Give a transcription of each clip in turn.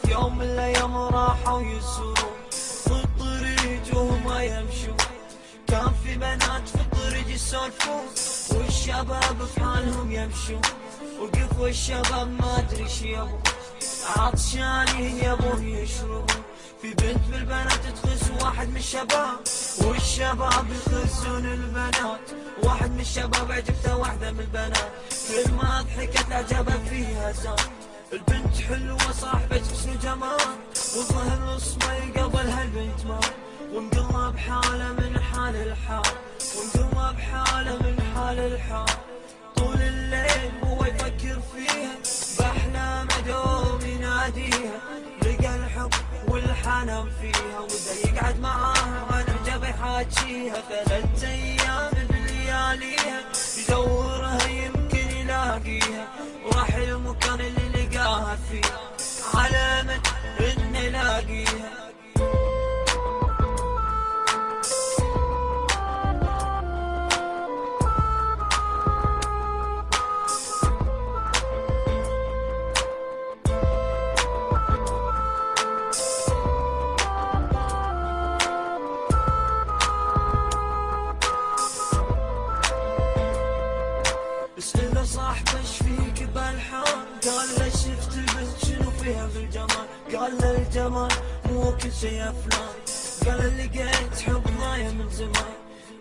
في يوم من الايام راحوا يسورون في الطريق وهم يمشون، كان في بنات في الطريق يسولفون والشباب في حالهم يمشون، وقفوا الشباب ما ادري شي يبون، عطشانين يبون يشربون. في بنت بالبنات تخز واحد من الشباب، والشباب يخزون البنات. واحد من الشباب عجبته واحدة من البنات، كل ما ضحكت عجبها فيها زاد. البنت حلوة صاحبة حسن وجمال، وظهر الصبي قبلها البنت مات. وانقلب حاله من حال الحال، وانقلب حاله من حال الحال. طول الليل هو يفكر فيها، بأحلامه دوم يناديها. لقى الحب والحنان فيها، وده يقعد معاها ونعجب يحاجيها. 3 أيام بلياليها يدورها يمكن يلاقيها، وراح المكان اللي لقاها فيه على من إنه يلاقيها. اسأله صاحبه ايش فيك بالحال، قال له شفت البنت شنو فيها بالجمال. قال له الجمال مو كل شي افلام، قال له لقيت حب ضايع من زمان.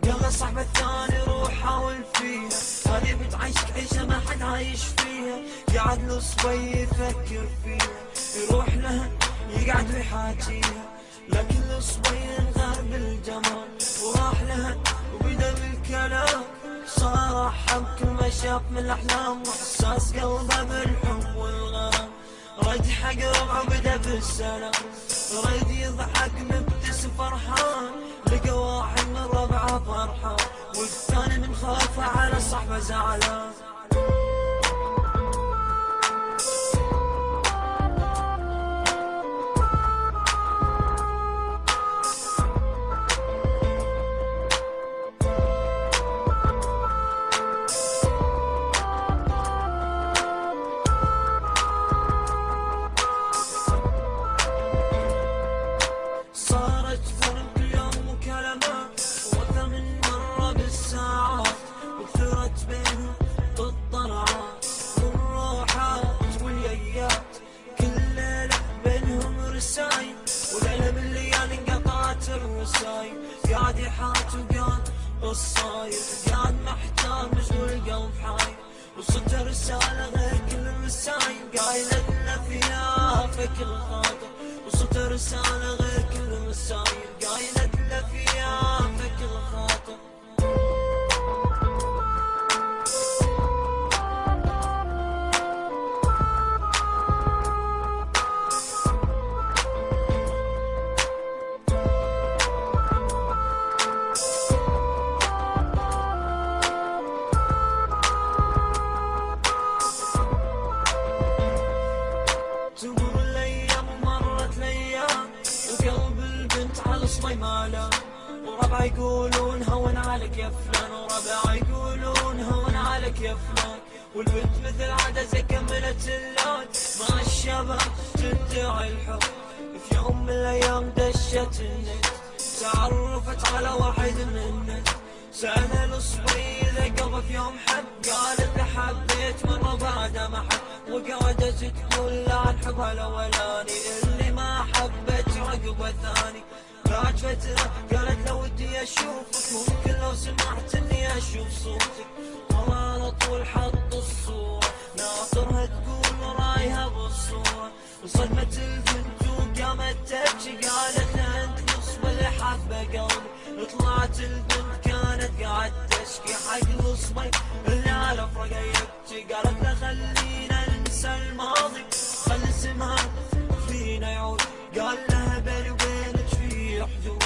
قال له صاحبه الثاني روح حاول فيها، هذه بتعيشك عيشه ما حد عايش فيها. قعد له صبي يفكر فيها، يروح لها يقعد ويحاجيها، لكن الصبي انغار بالجمال وراح لها وبدا بالكلام. صار حب كل ما شاف من الأحلام، وإحساس قلبه بالحب والغرام. رد حق ربعه وبدا بالسلام، رد يضحك مبتسم فرحان. لقى واحد من ربعه فرحان، والثاني من خوفه على صاحبه زعلان. قاعد يحاج وقال الصاير، قاعد محتار مشغول القلب حاير. وصلت رسالة غير كل الرسايل قايلة لنا فيها فكر خاطر. وصلت رسالة غير كل الرسايل قايلة لنا فيها فكر خاطر. تمر الايام ومرت الايام، وقلب البنت على صبي ماله. وربعه يقولون هون عليك يا فلان، وربعه يقولون هون عليك يا فلان. والبنت مثل عادة كملت اللون مع الشباب تدعي الحب. في يوم من الايام دشت النت، تعرفت على واحد منه. سألها الصبي اذا قلبه في يوم حب، قالت له حبيت مرة بعد ما حب. وقعدت تقول له عن حبها الاولاني اللي ما حبت عقبه ثاني. بعد فترة قالت له ودي اشوفك، ممكن لو سمحت اني اشوف صوتك. والله على طول حط الصورة، ناطرها تقول رايها بالصورة. وصدمت البنت وقامت تبكي، قالت له انت نصف اللي حبه قلبي. طلعت البنت كانت قاعد تشكي حق الصبي اللي على فرقه يبكي. قالت له خلينا ننسى الماضي، خلي الزمان فينا يعود. قال لها بيني وبينك في حدود،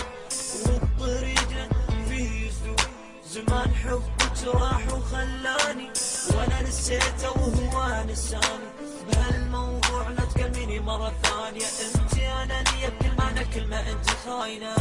وبطريقنا فيه سدود. زمان حبك راح وخلاني، وانا نسيته وهو نساني. بهالموضوع لا تكلميني مرة ثانية، انت انانية بكل معنى كلمة، انت خاينة.